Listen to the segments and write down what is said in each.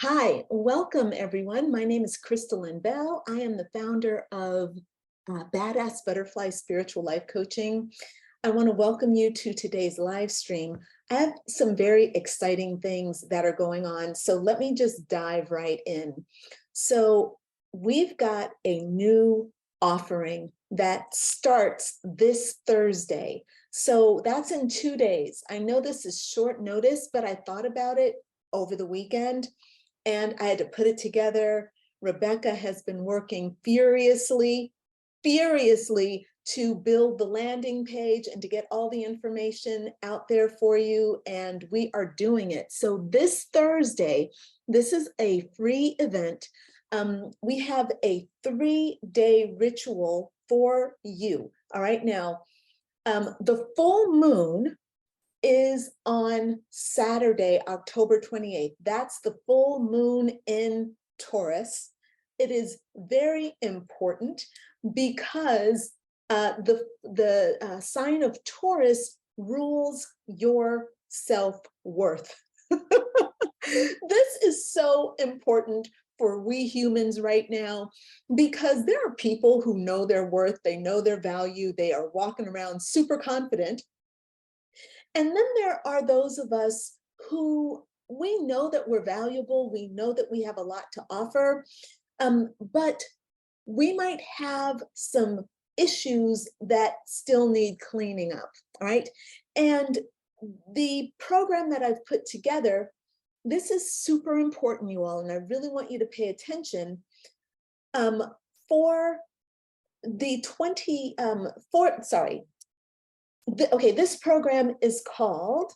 Hi, welcome everyone. My name is Crystalline Bell. I am the founder of Badass Butterfly Spiritual Life Coaching. I want to welcome you to today's live stream. I have some very exciting things that are going on, so let me just dive right in. So we've got a new offering that starts this Thursday. So that's in 2 days. I know this is short notice, but I thought about it over the weekend and I had to put it together. Rebecca has been working furiously to build the landing page and to get all the information out there for you, and we are doing it. So this Thursday, this is a free event. We have a 3-day ritual for you. All right, now, the full moon is on Saturday, October 28th. That's the full moon in Taurus. It is very important because the sign of Taurus rules your self-worth. This is so important for we humans right now, because there are people who know their worth, they know their value, they are walking around super confident. And then there are those of us who we know that we're valuable, we know that we have a lot to offer, but we might have some issues that still need cleaning up, all right? And the program that I've put together, this is super important, you all, and I really want you to pay attention. For the this program is called,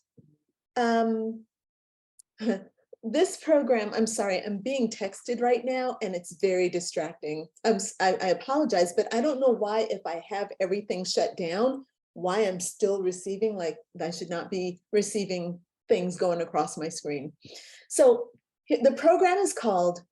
this program, I'm sorry, I'm being texted right now and it's very distracting. I apologize, but I don't know why, if I have everything shut down, why I'm still receiving, like I should not be receiving things going across my screen. So the program is called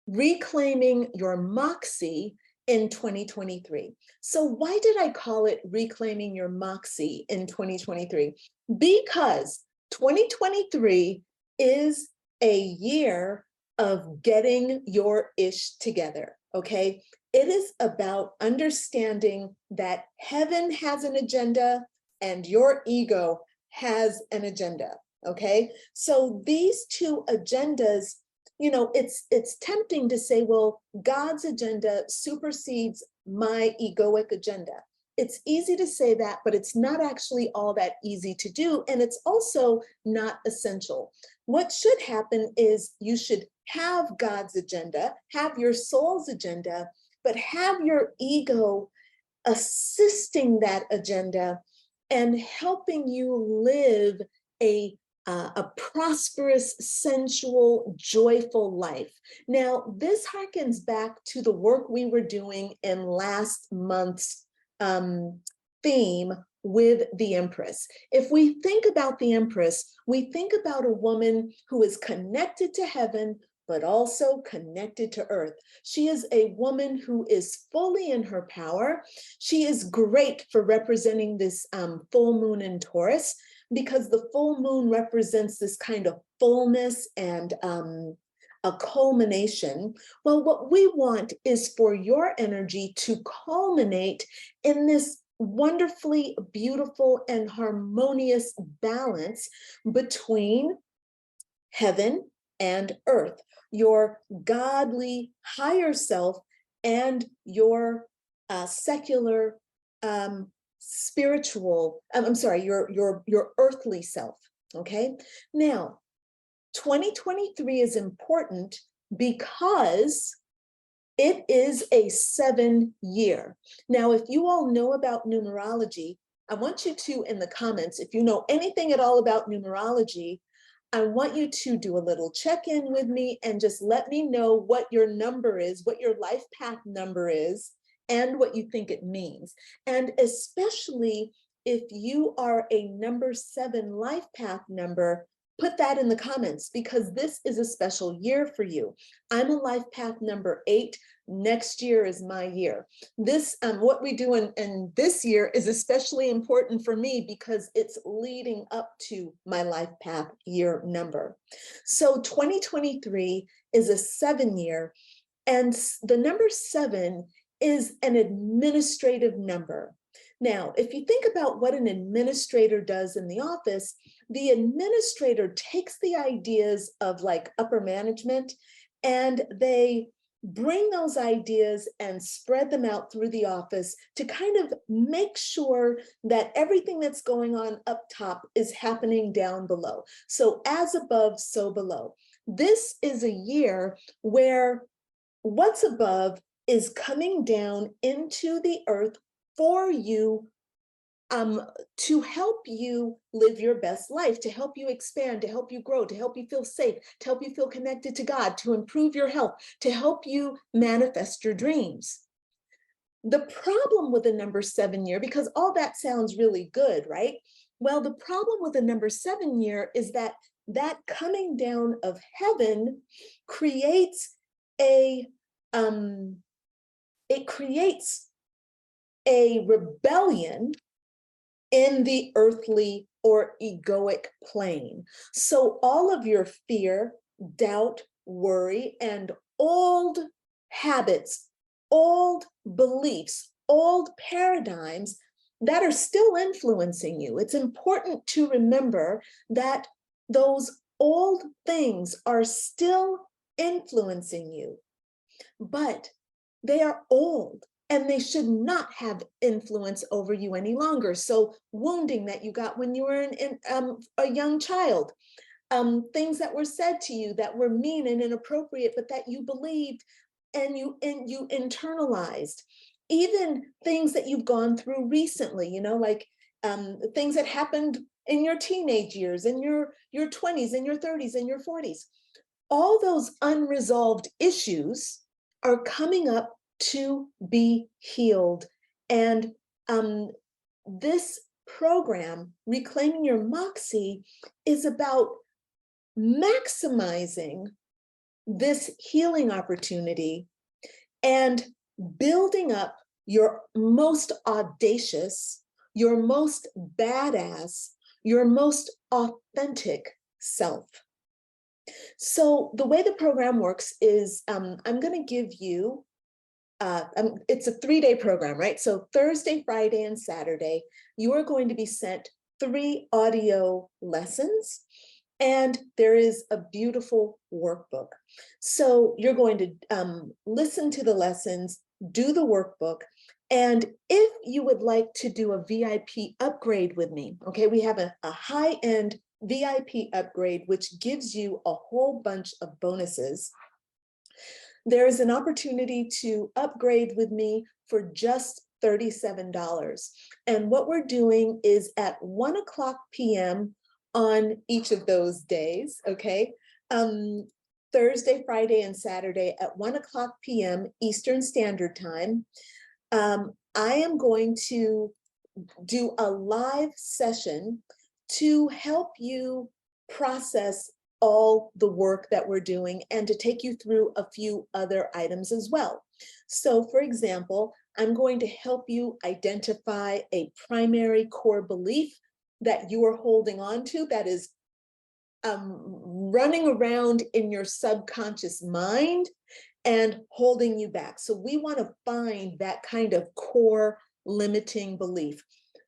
Reclaiming Your Moxie in 2023. So why did I call it Reclaiming Your Moxie in 2023? Because 2023 is a year of getting your ish together, okay? It is about understanding that heaven has an agenda and your ego has an agenda, okay? So these two agendas, you know, it's tempting to say, well, God's agenda supersedes my egoic agenda. It's easy to say that, but it's not actually all that easy to do. And it's also not essential. What should happen is you should have God's agenda, have your soul's agenda, but have your ego assisting that agenda and helping you live a prosperous, sensual, joyful life. Now, this harkens back to the work we were doing in last month's theme with the Empress. If we think about the Empress, we think about a woman who is connected to heaven, but also connected to earth. She is a woman who is fully in her power. She is great for representing this full moon in Taurus, because the full moon represents this kind of fullness and a culmination. Well, what we want is for your energy to culminate in this wonderfully beautiful and harmonious balance between heaven and earth, your godly higher self and your secular spiritual, I'm sorry, your earthly self, okay? Now, 2023 is important because it is a 7-year. Now, if you all know about numerology, I want you to, in the comments, if you know anything at all about numerology, I want you to do a little check-in with me and just let me know what your number is, what your life path number is, and what you think it means. And especially if you are a number 7 life path number, put that in the comments, because this is a special year for you. I'm a life path number 8. Next year is my year. This, what we do in this year is especially important for me because it's leading up to my life path year number. So 2023 is a 7 year, and the number 7 is an administrative number. Now, if you think about what an administrator does in the office, the administrator takes the ideas of like upper management and they bring those ideas and spread them out through the office to kind of make sure that everything that's going on up top is happening down below. So as above, so below. This is a year where what's above is coming down into the earth for you, to help you live your best life, to help you expand, to help you grow, to help you feel safe, to help you feel connected to God, to improve your health, to help you manifest your dreams. The problem with the number 7 year, because all that sounds really good, right? Well, the problem with the number 7 year is that that coming down of heaven creates a rebellion in the earthly or egoic plane. So all of your fear, doubt, worry, and old habits, old beliefs, old paradigms that are still influencing you. It's important to remember that those old things are still influencing you, but they are old. And they should not have influence over you any longer. So wounding that you got when you were a young child, things that were said to you that were mean and inappropriate, but that you believed and you internalized. Even things that you've gone through recently, you know, like things that happened in your teenage years, in your 20s, in your 30s, in your 40s. All those unresolved issues are coming up to be healed. And this program, Reclaiming Your Moxie, is about maximizing this healing opportunity and building up your most audacious, your most badass, your most authentic self. So the way the program works is I'm going to give you it's a 3-day program, right? So Thursday, Friday, and Saturday, you are going to be sent 3 audio lessons, and there is a beautiful workbook. So you're going to listen to the lessons, do the workbook, and if you would like to do a VIP upgrade with me, okay, we have a high-end VIP upgrade, which gives you a whole bunch of bonuses. There is an opportunity to upgrade with me for just $37. And what we're doing is at 1:00 p.m. on each of those days, okay? Thursday, Friday, and Saturday at 1:00 p.m. Eastern Standard Time. I am going to do a live session to help you process all the work that we're doing and to take you through a few other items as well. So for example, I'm going to help you identify a primary core belief that you are holding on to that is running around in your subconscious mind and holding you back. So we want to find that kind of core limiting belief.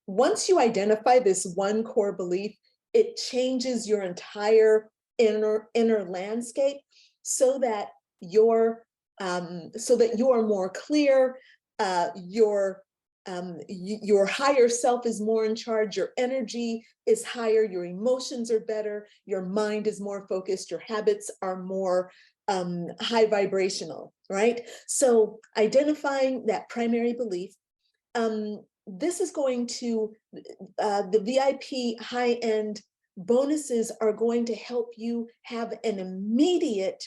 Once you identify this one core belief, it changes your entire inner landscape so that you're more clear, your higher self is more in charge, your energy is higher, your emotions are better, your mind is more focused, your habits are more high vibrational, right? So identifying that primary belief, this is going to, the VIP high-end bonuses are going to help you have an immediate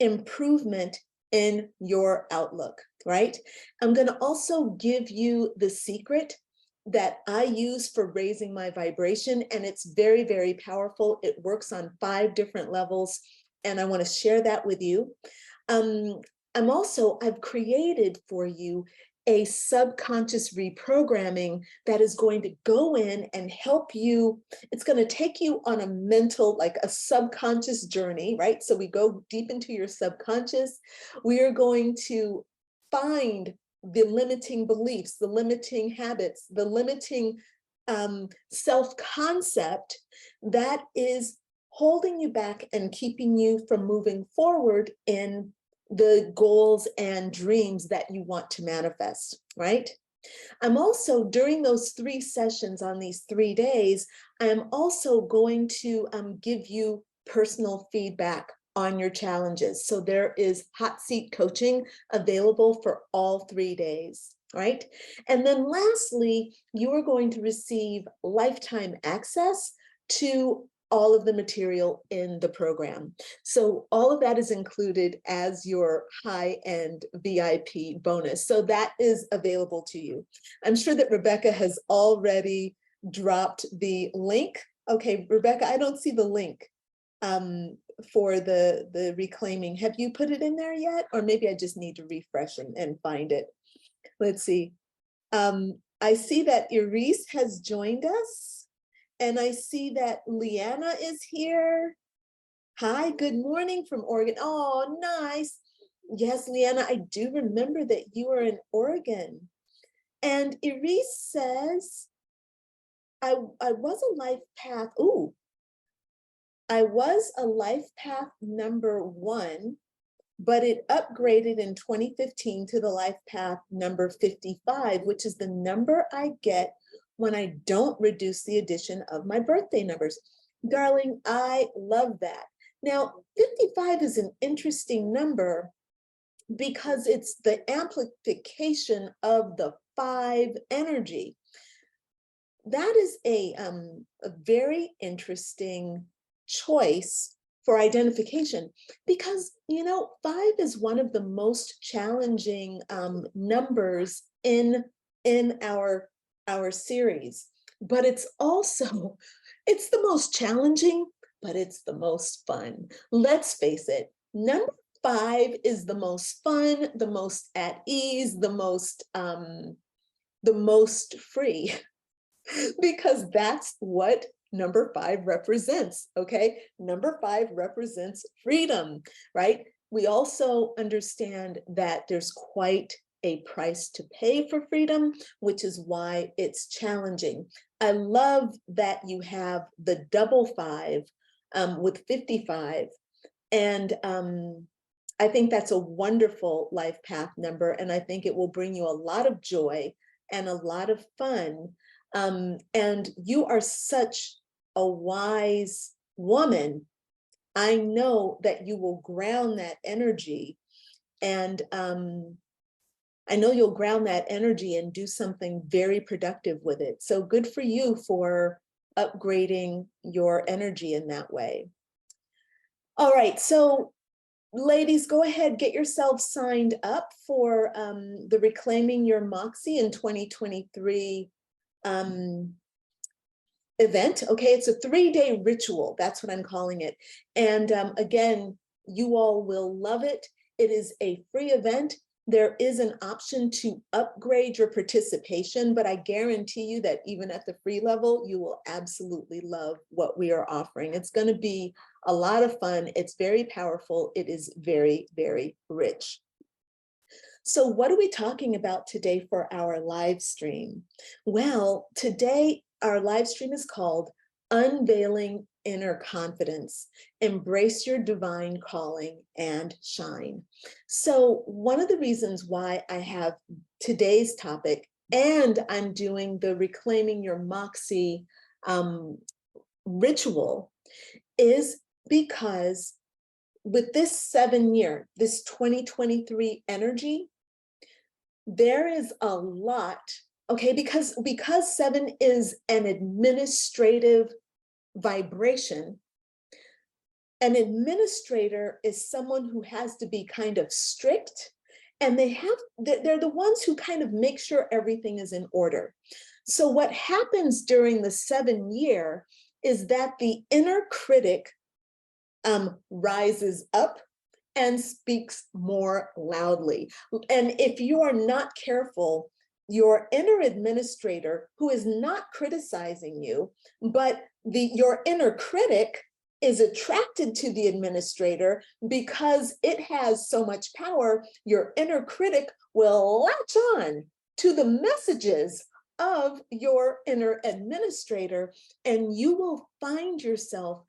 improvement in your outlook, right? I'm going to also give you the secret that I use for raising my vibration, and it's very, very powerful. It works on 5 different levels, and I want to share that with you. I've created for you a subconscious reprogramming that is going to go in and help you. It's going to take you on a mental, like a subconscious journey, right? So we go deep into your subconscious. We are going to find the limiting beliefs, the limiting habits, the limiting self-concept that is holding you back and keeping you from moving forward in the goals and dreams that you want to manifest, right? I'm also, during those 3 sessions on these 3 days, I am also going to give you personal feedback on your challenges. So there is hot seat coaching available for all 3 days, right? And then lastly, you are going to receive lifetime access to all of the material in the program. So all of that is included as your high-end VIP bonus. So that is available to you. I'm sure that Rebecca has already dropped the link. Okay, Rebecca, I don't see the link for the reclaiming. Have you put it in there yet? Or maybe I just need to refresh and find it. Let's see. I see that Iris has joined us. And I see that Leanna is here. Hi, good morning from Oregon. Oh, nice. Yes, Leanna, I do remember that you are in Oregon. And Iris says, I was a life path. Ooh, I was a life path number 1, but it upgraded in 2015 to the life path number 55, which is the number I get when I don't reduce the addition of my birthday numbers. Darling, I love that. Now, 55 is an interesting number because it's the amplification of the 5 energy. That is a very interesting choice for identification because, you know, 5 is one of the most challenging numbers in our series, but it's also, it's the most challenging, but it's the most fun. Let's face it, number 5 is the most fun, the most at ease, the most free, because that's what number 5 represents, okay? Number 5 represents freedom, right? We also understand that there's quite a price to pay for freedom, which is why it's challenging. I love that you have the double 5 with 55. And I think that's a wonderful life path number. And I think it will bring you a lot of joy and a lot of fun. And you are such a wise woman. I know that you will ground that energy, and I know you'll ground that energy and do something very productive with it. So good for you for upgrading your energy in that way. All right, so ladies, go ahead, get yourselves signed up for the Reclaiming Your Moxie in 2023 event. Okay, it's a 3-day ritual. That's what I'm calling it. And again, you all will love it. It is a free event. There is an option to upgrade your participation, but I guarantee you that even at the free level, you will absolutely love what we are offering. It's going to be a lot of fun. It's very powerful. It is very, very rich. So what are we talking about today for our live stream? Well, today our live stream is called Unveiling Inner Confidence. Embrace your divine calling and shine. So one of the reasons why I have today's topic, and I'm doing the Reclaiming Your Moxie ritual, is because with this 7-year, this 2023 energy, there is a lot, okay, because 7 is an administrative vibration. An administrator is someone who has to be kind of strict, and they're the ones who kind of make sure everything is in order. So what happens during the 7-year is that the inner critic rises up and speaks more loudly. And if you are not careful, your inner administrator, who is not criticizing you, but your inner critic is attracted to the administrator because it has so much power, your inner critic will latch on to the messages of your inner administrator, and you will find yourself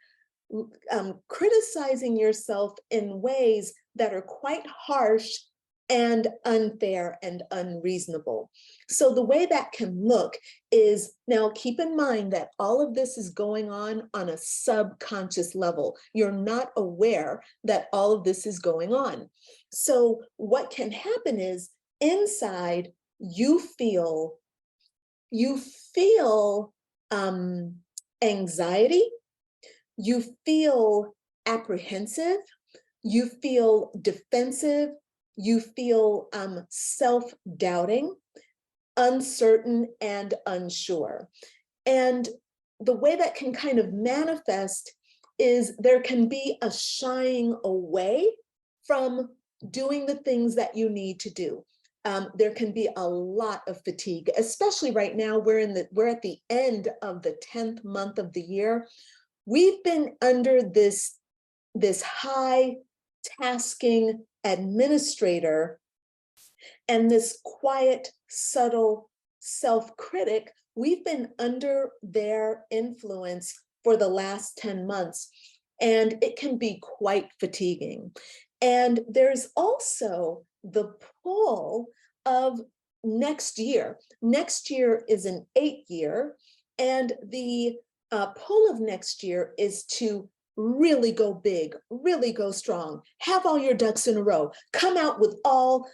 criticizing yourself in ways that are quite harsh and unfair and unreasonable. So the way that can look is, now keep in mind that all of this is going on a subconscious level. You're not aware that all of this is going on. So what can happen is inside you feel anxiety, you feel apprehensive, you feel defensive, you feel self-doubting, uncertain, and unsure. And the way that can kind of manifest is there can be a shying away from doing the things that you need to do. There can be a lot of fatigue, especially right now. We're at the end of the 10th month of the year. We've been under this high tasking administrator and this quiet, subtle self-critic. We've been under their influence for the last 10 months, and it can be quite fatiguing. And there's also the pull of next year. Next year is an 8-year, and the pull of next year is to really go big, really go strong, have all your ducks in a row, come out with all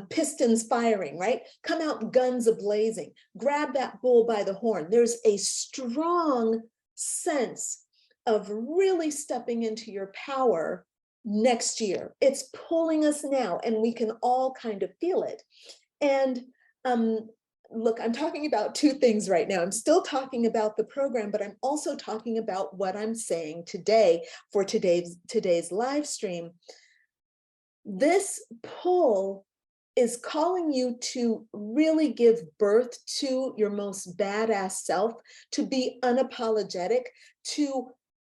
pistons firing, right? Come out guns a-blazing, grab that bull by the horn. There's a strong sense of really stepping into your power next year. It's pulling us now, and we can all kind of feel it. And look, I'm talking about two things right now. I'm still talking about the program, but I'm also talking about what I'm saying today for today's live stream. This pull is calling you to really give birth to your most badass self, to be unapologetic, to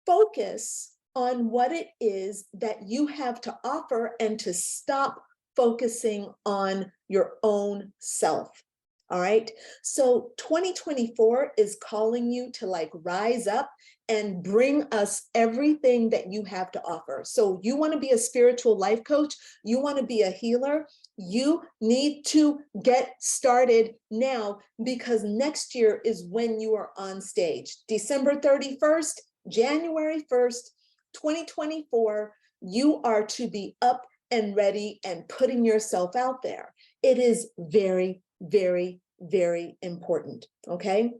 focus on what it is that you have to offer, and to stop focusing on your own self. All right, so 2024 is calling you to like rise up and bring us everything that you have to offer. So you want to be a spiritual life coach, you want to be a healer, you need to get started now, because next year is when you are on stage. December 31st, January 1st, 2024, you are to be up and ready and putting yourself out there. It is very, very, very important, okay?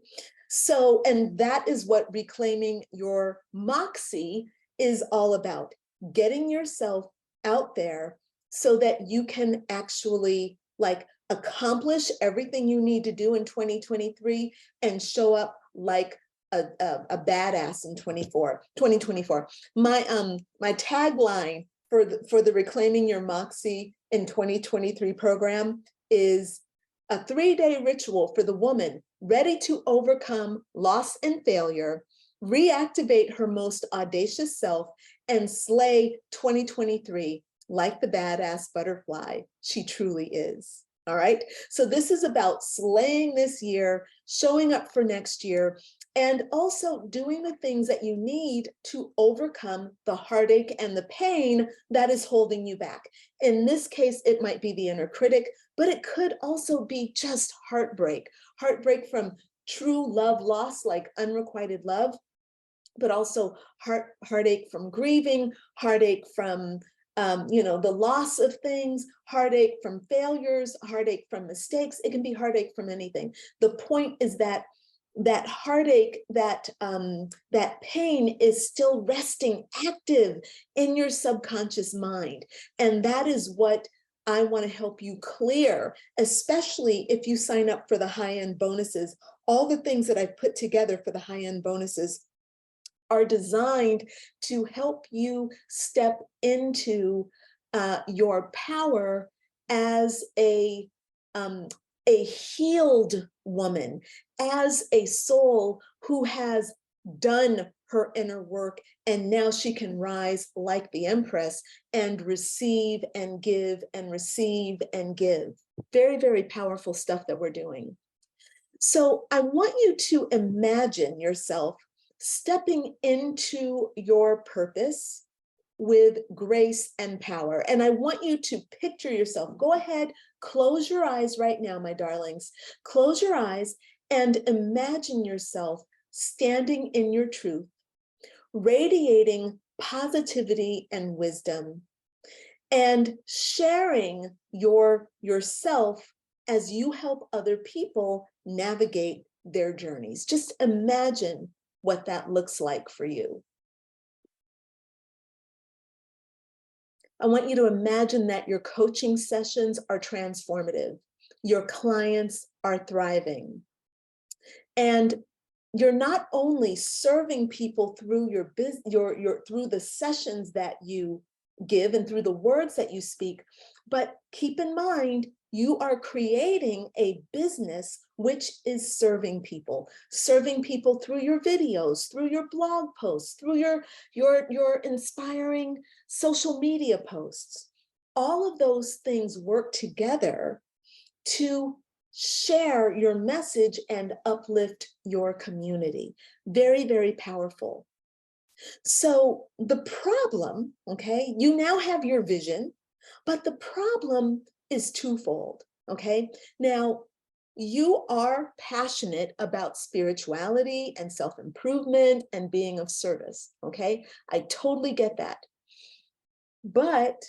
So, and that is what reclaiming your Moxie is all about, getting yourself out there so that you can actually like accomplish everything you need to do in 2023 and show up like a badass in 2024. My tagline for the Reclaiming Your Moxie in 2023 program is a 3-day ritual for the woman ready to overcome loss and failure, reactivate her most audacious self, and slay 2023 like the badass butterfly she truly is. All right, so this is about slaying this year, showing up for next year, and also doing the things that you need to overcome the heartache and the pain that is holding you back. In this case, it might be the inner critic, but it could also be just heartbreak. Heartbreak from true love loss, like unrequited love, but also heartache from grieving, heartache from the loss of things, heartache from failures, heartache from mistakes. It can be heartache from anything. The point is that heartache, that pain is still resting active in your subconscious mind. And that is what I want to help you clear, especially if you sign up for the high-end bonuses. All the things that I've put together for the high-end bonuses are designed to help you step into your power as a healed woman, as a soul who has done her inner work, and now she can rise like the Empress and receive and give and receive and give. Very, very powerful stuff that we're doing. So I want you to imagine yourself stepping into your purpose with grace and power. And I want you to picture yourself. Go ahead, close your eyes right now, my darlings. Close your eyes and imagine yourself standing in your truth, radiating positivity and wisdom, and sharing yourself as you help other people navigate their journeys. Just imagine what that looks like for you. I want you to imagine that your coaching sessions are transformative. Your clients are thriving. And you're not only serving people through your through the sessions that you give and through the words that you speak, but keep in mind, you are creating a business which is serving people through your videos, through your blog posts, through your inspiring social media posts. All of those things work together to share your message and uplift your community. Very, very powerful. So the problem, okay, you now have your vision, but the problem is twofold, okay? Now, you are passionate about spirituality and self-improvement and being of service, okay? I totally get that. But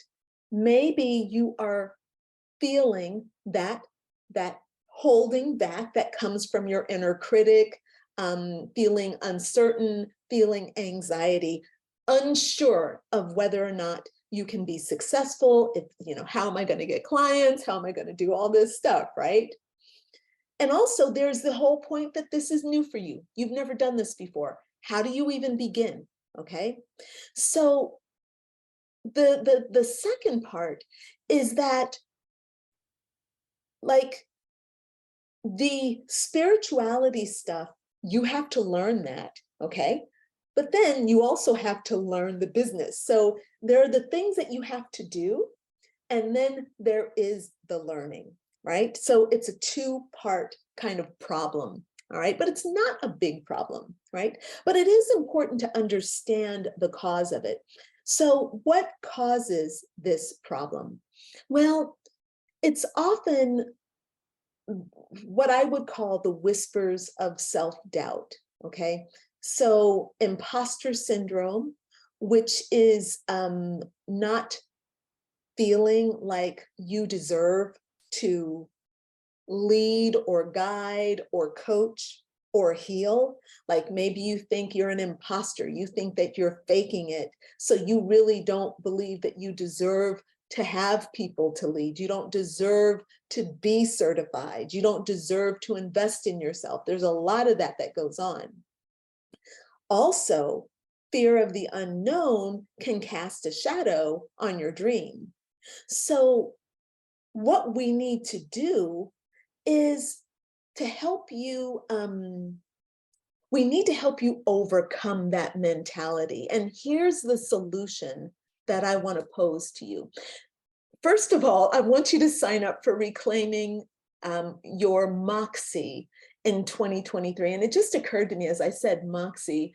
maybe you are feeling that holding back that comes from your inner critic, feeling uncertain, feeling anxiety, unsure of whether or not you can be successful. If, how am I going to get clients? How am I going to do all this stuff, right? And also there's the whole point that this is new for you. You've never done this before. How do you even begin? Okay. So the second part is that, like, the spirituality stuff, you have to learn that, okay? But then you also have to learn the business. So there are the things that you have to do, and then there is the learning, right? So it's a two-part kind of problem, all right? But it's not a big problem, right? But it is important to understand the cause of it. So what causes this problem? Well, it's often what I would call the whispers of self-doubt, okay? So imposter syndrome, which is not feeling like you deserve to lead or guide or coach or heal. Like maybe you think you're an imposter, you think that you're faking it, so you really don't believe that you deserve to have people to lead. You don't deserve to be certified. You don't deserve to invest in yourself. There's a lot of that goes on. Also, fear of the unknown can cast a shadow on your dream. So what we need to do is to help you, we need to help you overcome that mentality. And here's the solution that I want to pose to you. First of all, I want you to sign up for Reclaiming Your Moxie in 2023. And it just occurred to me, as I said, Moxie,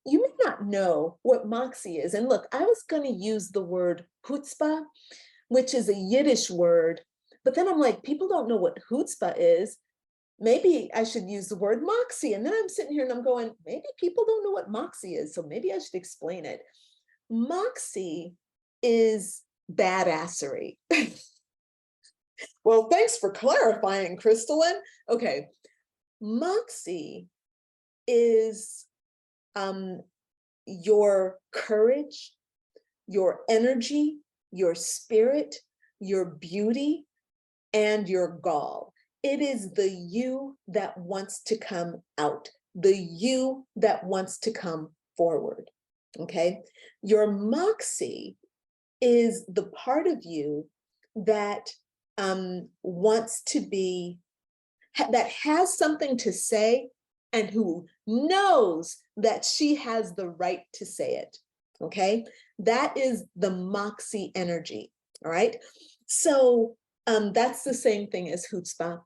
you may not know what Moxie is. And look, I was going to use the word chutzpah, which is a Yiddish word, but then I'm like, people don't know what chutzpah is. Maybe I should use the word Moxie. And then I'm sitting here and I'm going, maybe people don't know what Moxie is, so maybe I should explain it. Moxie is badassery. Well, thanks for clarifying, Crystalline. Okay, Moxie is your courage, your energy, your spirit, your beauty, and your gall. It is the you that wants to come out, the you that wants to come forward, okay? Your Moxie is the part of you that wants to be, that has something to say and who knows that she has the right to say it, okay? That is the Moxie energy, all right? So that's the same thing as chutzpah.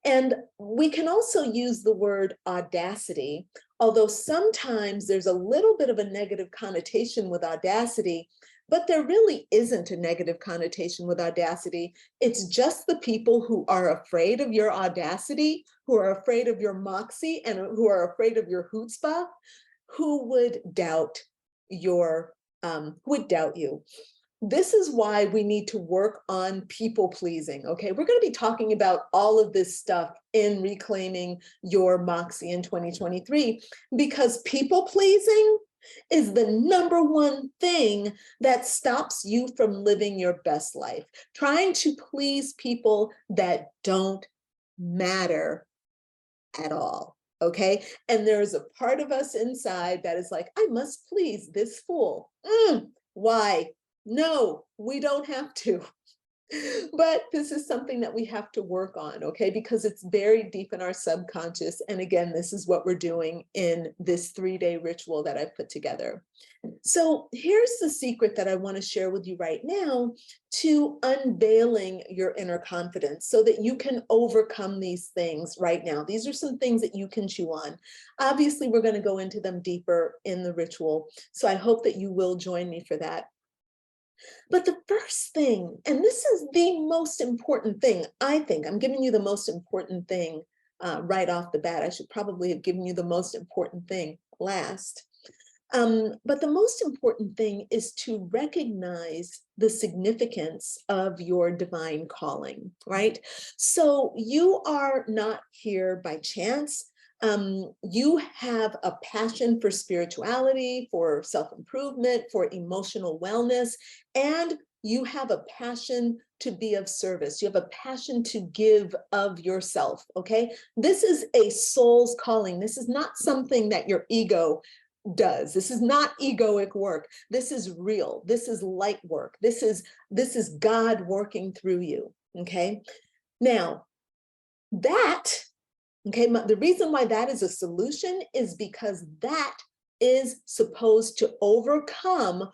And we can also use the word audacity, although sometimes there's a little bit of a negative connotation with audacity, but there really isn't a negative connotation with audacity. It's just the people who are afraid of your audacity, who are afraid of your Moxie, and who are afraid of your chutzpah, who would doubt you. This is why we need to work on people pleasing, okay? We're going to be talking about all of this stuff in Reclaiming Your Moxie in 2023, because people pleasing is the #1 thing that stops you from living your best life. Trying to please people that don't matter at all, okay? And there's a part of us inside that is like, I must please this fool. Why? No, we don't have to. But this is something that we have to work on, okay? Because it's buried deep in our subconscious. And again, this is what we're doing in this 3-day ritual that I've put together. So here's the secret that I want to share with you right now to unveiling your inner confidence so that you can overcome these things right now. These are some things that you can chew on. Obviously, we're going to go into them deeper in the ritual. So I hope that you will join me for that. But the first thing, and this is the most important thing, I think, I'm giving you the most important thing right off the bat. I should probably have given you the most important thing last. But the most important thing is to recognize the significance of your divine calling, right? So you are not here by chance. You have a passion for spirituality, for self-improvement, for emotional wellness, and you have a passion to be of service. You have a passion to give of yourself, okay? This is a soul's calling. This is not something that your ego does. This is not egoic work. This is real. This is light work. This is God working through you, okay? Now, the reason why that is a solution is because that is supposed to overcome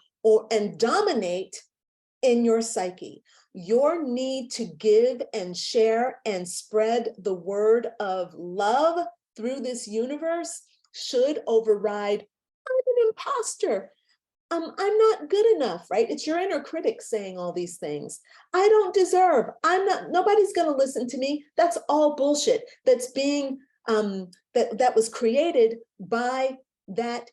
and dominate in your psyche. Your need to give and share and spread the word of love through this universe should override, I'm an imposter. I'm not good enough, right? It's your inner critic saying all these things. I don't deserve, nobody's gonna listen to me. That's all bullshit. That's being, that was created by that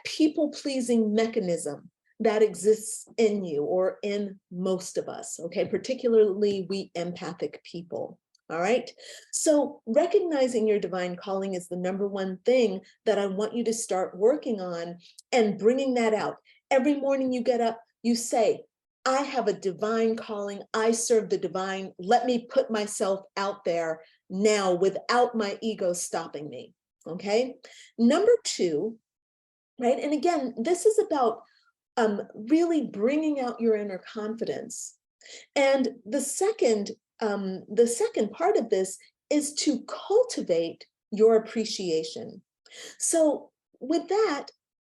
people-pleasing mechanism that exists in you or in most of us, okay? Particularly we empathic people. All right. So recognizing your divine calling is the #1 thing that I want you to start working on and bringing that out. Every morning you get up, you say, I have a divine calling. I serve the divine. Let me put myself out there now without my ego stopping me. Okay. #2, right? And again, this is about really bringing out your inner confidence. And the second part of this is to cultivate your appreciation. So with that,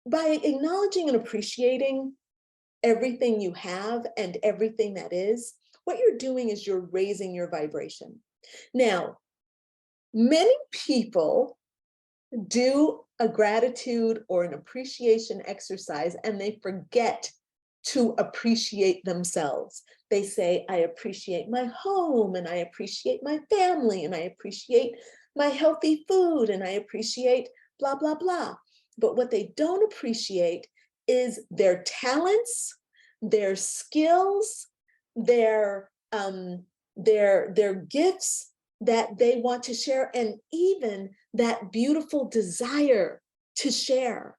by acknowledging and appreciating everything you have and everything that is, what you're doing is you're raising your vibration. Now, many people do a gratitude or an appreciation exercise and they forget to appreciate themselves. They say, I appreciate my home, and I appreciate my family, and I appreciate my healthy food, and I appreciate blah, blah, blah. But what they don't appreciate is their talents, their skills, their gifts that they want to share, and even that beautiful desire to share.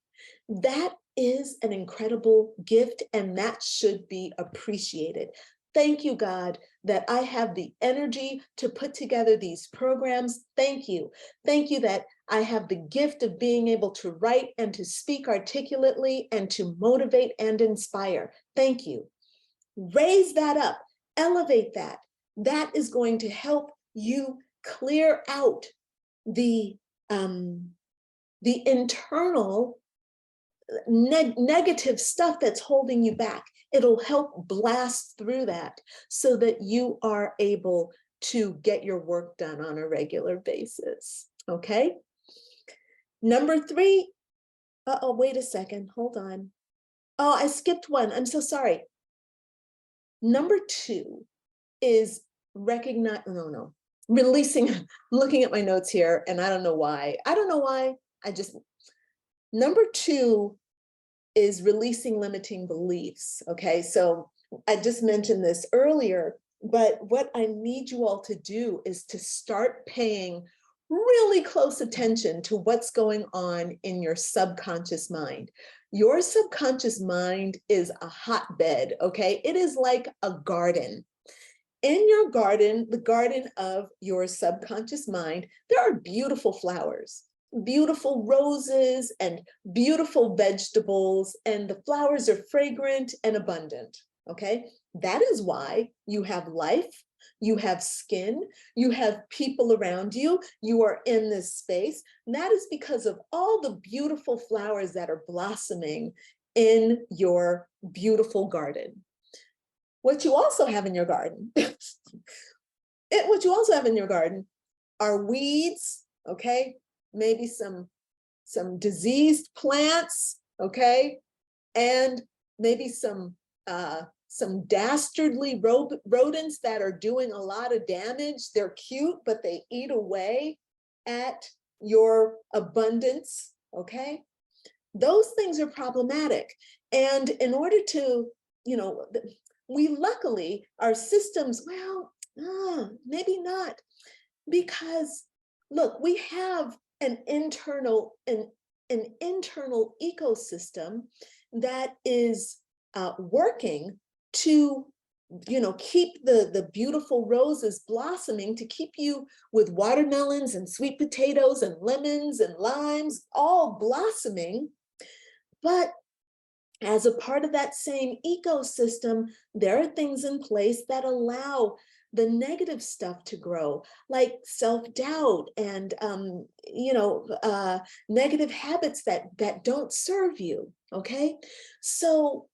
That is an incredible gift, and that should be appreciated. Thank you, God, that I have the energy to put together these programs. Thank you. Thank you that I have the gift of being able to write and to speak articulately and to motivate and inspire. Thank you. Raise that up, elevate that. That is going to help you clear out the internal negative stuff that's holding you back. It'll help blast through that so that you are able to get your work done on a regular basis. Okay. Number 3. Uh-oh, wait a second. Hold on. Oh, I skipped one. I'm so sorry. Number 2 is releasing. I'm looking at my notes here and I don't know why. Number 2 is releasing limiting beliefs. Okay, so I just mentioned this earlier, but what I need you all to do is to start paying really close attention to what's going on in your subconscious mind. Your subconscious mind is a hotbed, okay? It is like a garden. In your garden, the garden of your subconscious mind, there are beautiful flowers, beautiful roses and beautiful vegetables, and the flowers are fragrant and abundant, okay? That is why you have life, you have skin, you have people around you, you are in this space. And that is because of all the beautiful flowers that are blossoming in your beautiful garden. What you also have in your garden, are weeds, okay? Maybe some diseased plants, okay? And maybe some dastardly rodents that are doing a lot of damage. They're cute, but they eat away at your abundance, okay? Those things are problematic. And in order to, we luckily, our systems, maybe not, because look, we have an internal ecosystem that is working to keep the beautiful roses blossoming, to keep you with watermelons and sweet potatoes and lemons and limes all blossoming. But as a part of that same ecosystem, there are things in place that allow the negative stuff to grow, like self-doubt and negative habits that don't serve you. Okay, so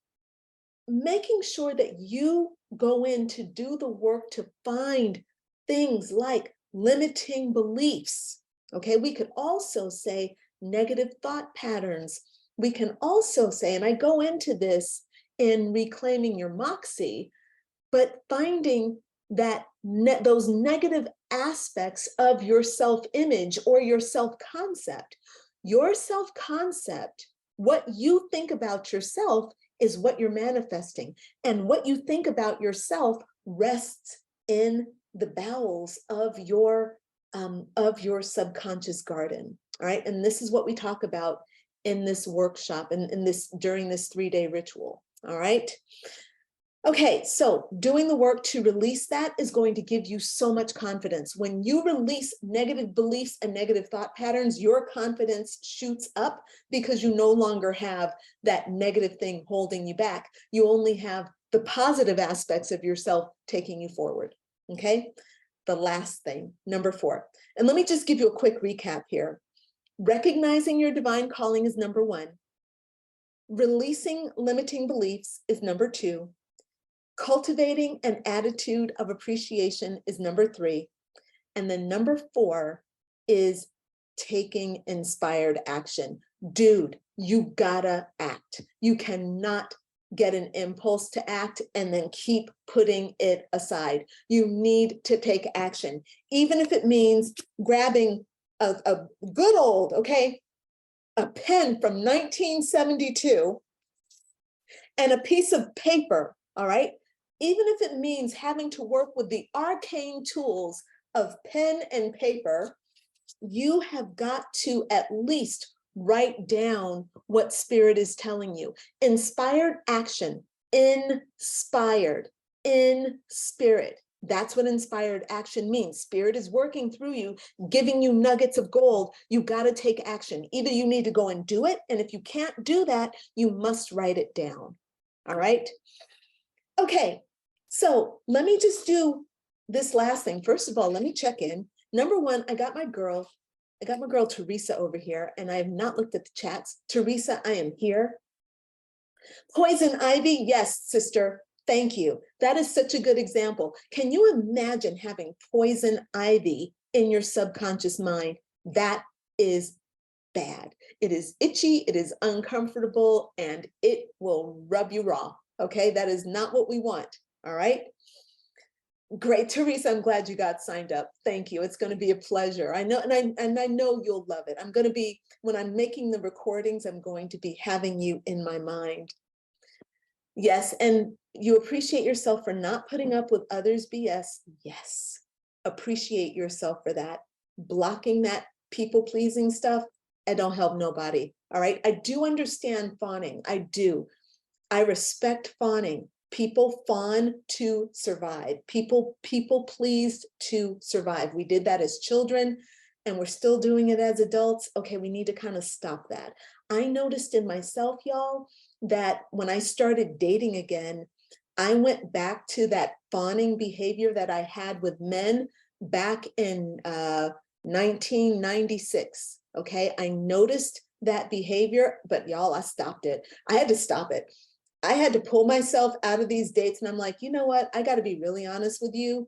making sure that you go in to do the work to find things like limiting beliefs. Okay, we could also say negative thought patterns. We can also say, and I go into this in Reclaiming Your Moxie, but finding that those negative aspects of your self-image or your self-concept. Your self-concept, what you think about yourself, is what you're manifesting. And what you think about yourself rests in the bowels of your subconscious garden. All right. And this is what we talk about in this workshop and during this 3-day ritual. All right. Okay, so doing the work to release that is going to give you so much confidence. When you release negative beliefs and negative thought patterns, your confidence shoots up because you no longer have that negative thing holding you back. You only have the positive aspects of yourself taking you forward. Okay, the last thing, number 4. And let me just give you a quick recap here. Recognizing your divine calling is number 1. Releasing limiting beliefs is number 2. Cultivating an attitude of appreciation is number 3. And then number 4 is taking inspired action. Dude, you gotta act. You cannot get an impulse to act and then keep putting it aside. You need to take action, even if it means grabbing a good old, a pen from 1972 and a piece of paper, all right? Even if it means having to work with the arcane tools of pen and paper, you have got to at least write down what spirit is telling you. Inspired action, inspired, in spirit. That's what inspired action means. Spirit is working through you, giving you nuggets of gold. You got to take action. Either you need to go and do it, and if you can't do that, you must write it down. All right. Okay. So let me just do this last thing. First of all, let me check in. Number one, I got my girl Teresa over here, and I have not looked at the chats. Teresa, I am here. Poison ivy, yes, sister. Thank you. That is such a good example. Can you imagine having poison ivy in your subconscious mind? That is bad. It is itchy, it is uncomfortable, and it will rub you raw. Okay, that is not what we want. All right. Great, Teresa, I'm glad you got signed up. Thank you. It's going to be a pleasure. I know, and I know you'll love it. I'm going to be, when I'm making the recordings, I'm going to be having you in my mind. Yes, and you appreciate yourself for not putting up with others' BS. Yes, appreciate yourself for that. Blocking that people-pleasing stuff, I don't help nobody. All right, I do understand fawning. I do. I respect fawning. People fawn to survive. People pleased to survive. We did that as children, and we're still doing it as adults. Okay, we need to kind of stop that. I noticed in myself, y'all, that when I started dating again, I went back to that fawning behavior that I had with men back in 1996. Okay, I noticed that behavior, but y'all, I stopped it. I had to stop it. I had to pull myself out of these dates, and I'm like, you know what? I got to be really honest with you.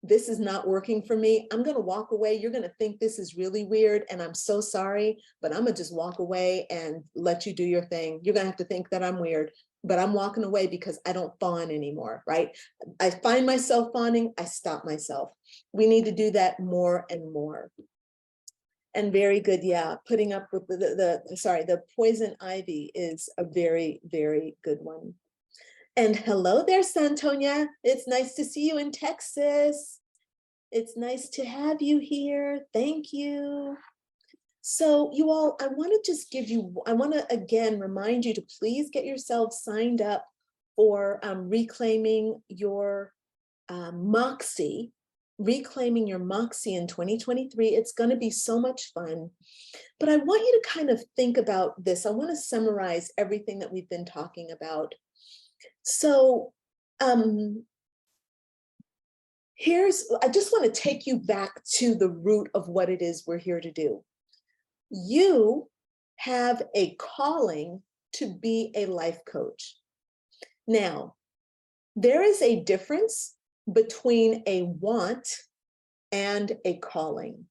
This is not working for me. I'm going to walk away. You're going to think this is really weird, and I'm so sorry, but I'm going to just walk away and let you do your thing. You're going to have to think that I'm weird, but I'm walking away because I don't fawn anymore, right? I find myself fawning, I stop myself. We need to do that more and more. And very good, yeah, putting up with the poison ivy is a very, very good one. And hello there, Santonia. It's nice to see you in Texas. It's nice to have you here. Thank you. So you all, I want to just give you, I want to again remind you to please get yourselves signed up for reclaiming your Moxie. Reclaiming your Moxie in 2023. It's going to be so much fun. But I want you to kind of think about this. I want to summarize everything that we've been talking about. So I just want to take you back to the root of what it is we're here to do. You have a calling to be a life coach. Now, there is a difference between a want and a calling.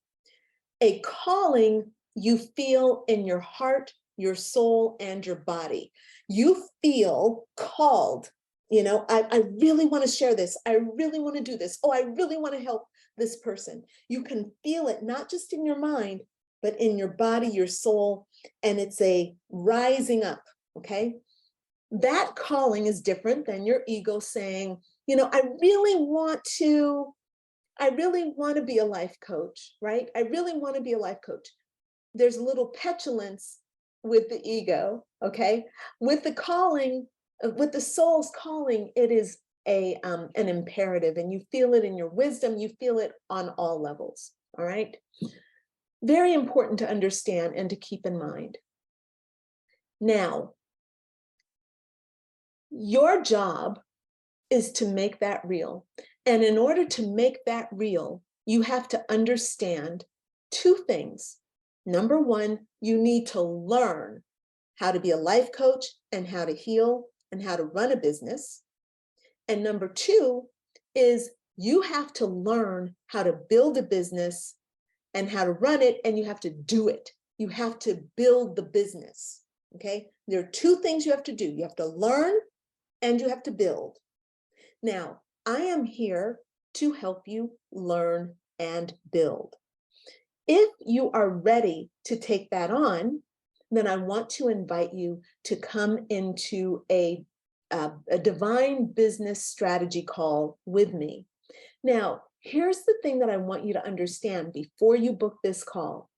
A calling you feel in your heart, your soul, and your body. You feel called. You know, I really want to share this. I really want to do this. Oh, I really want to help this person. You can feel it, not just in your mind, but in your body, your soul, and it's a rising up, okay? That calling is different than your ego saying, you know, I really want to be a life coach, right? I really want to be a life coach. There's a little petulance with the ego, okay? With the calling, with the soul's calling, it is an imperative, and you feel it in your wisdom, you feel it on all levels, all right? Very important to understand and to keep in mind. Now, your job is to make that real. And in order to make that real, you have to understand two things. Number one, you need to learn how to be a life coach and how to heal and how to run a business. And number two is you have to learn how to build a business and how to run it, and you have to do it. You have to build the business, okay? There are two things you have to do. You have to learn and you have to build. Now, I am here to help you learn and build. If you are ready to take that on, then I want to invite you to come into a divine business strategy call with me. Now, here's the thing that I want you to understand before you book this call.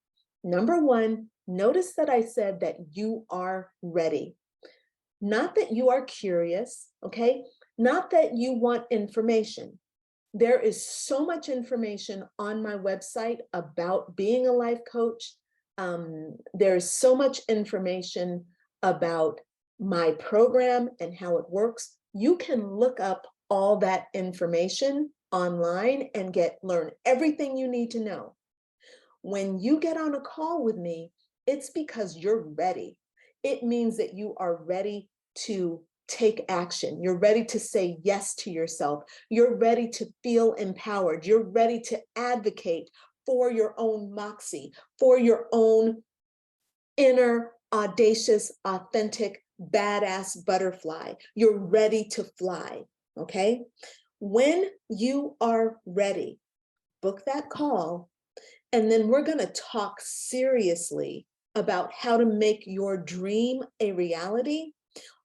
Number one, Notice that I said that you are ready. Not that you are curious, okay? Not that you want information. There is so much information on my website about being a life coach. There's so much information about my program and how it works. You can look up all that information online and learn everything you need to know. When you get on a call with me, it's because you're ready. It means that you are ready to take action. You're ready to say yes to yourself. You're ready to feel empowered. You're ready to advocate for your own Moxie, for your own inner, audacious, authentic, badass butterfly. You're ready to fly, okay? When you are ready, book that call, and then we're going to talk seriously about how to make your dream a reality.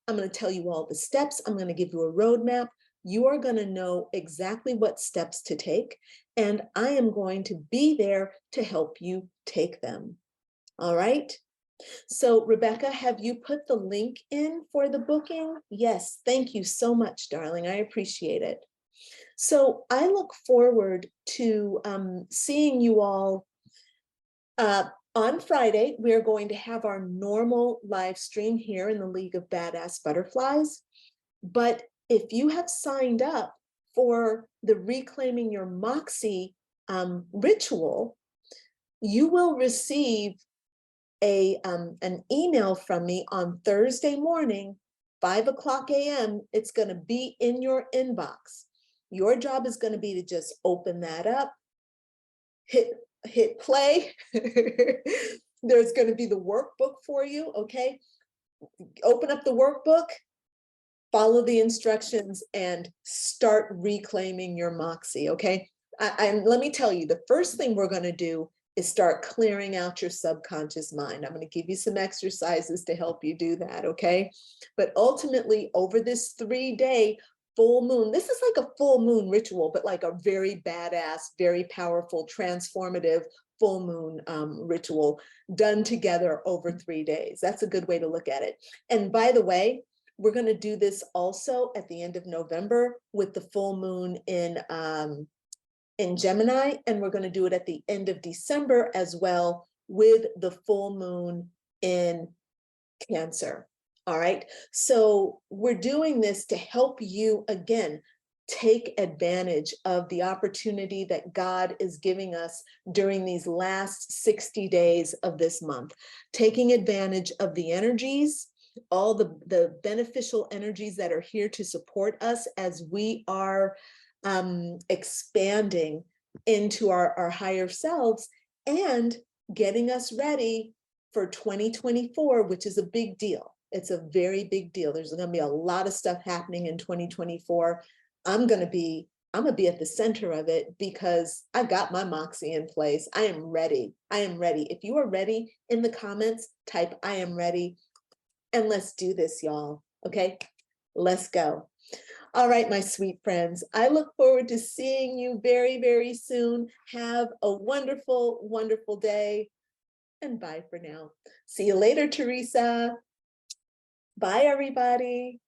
I'm going to tell you all the steps. I'm going to give you a roadmap. You are going to know exactly what steps to take, and I am going to be there to help you take them. All right. So Rebecca, have you put the link in for the booking? Yes. Thank you so much, darling. I appreciate it. So I look forward to seeing you all on Friday. We are going to have our normal live stream here in the League of Badass Butterflies. But if you have signed up for the Reclaiming Your Moxie ritual, you will receive an email from me on Thursday morning, 5:00 a.m. It's going to be in your inbox. Your job is going to be to just open that up, hit play. There's going to be the workbook for you, okay? Open up the workbook, follow the instructions, and start reclaiming your Moxie, okay? Let me tell you, the first thing we're going to do is start clearing out your subconscious mind. I'm going to give you some exercises to help you do that, okay? But ultimately, over this 3-day full moon, this is like a full moon ritual, but like a very badass, very powerful, transformative full moon ritual done together over 3 days. That's a good way to look at it. And by the way, we're going to do this also at the end of November with the full moon in Gemini, and we're going to do it at the end of December as well with the full moon in Cancer. All right. So we're doing this to help you, again, take advantage of the opportunity that God is giving us during these last 60 days of this month, taking advantage of the energies, all the beneficial energies that are here to support us as we are expanding into our higher selves and getting us ready for 2024, which is a big deal. It's a very big deal. There's going to be a lot of stuff happening in 2024. I'm going to be at the center of it because I've got my Moxie in place. I am ready. I am ready. If you are ready, in the comments, type I am ready, and let's do this, y'all. Okay, let's go. All right, my sweet friends, I look forward to seeing you very, very soon. Have a wonderful, wonderful day, and bye for now. See you later, Teresa. Bye, everybody.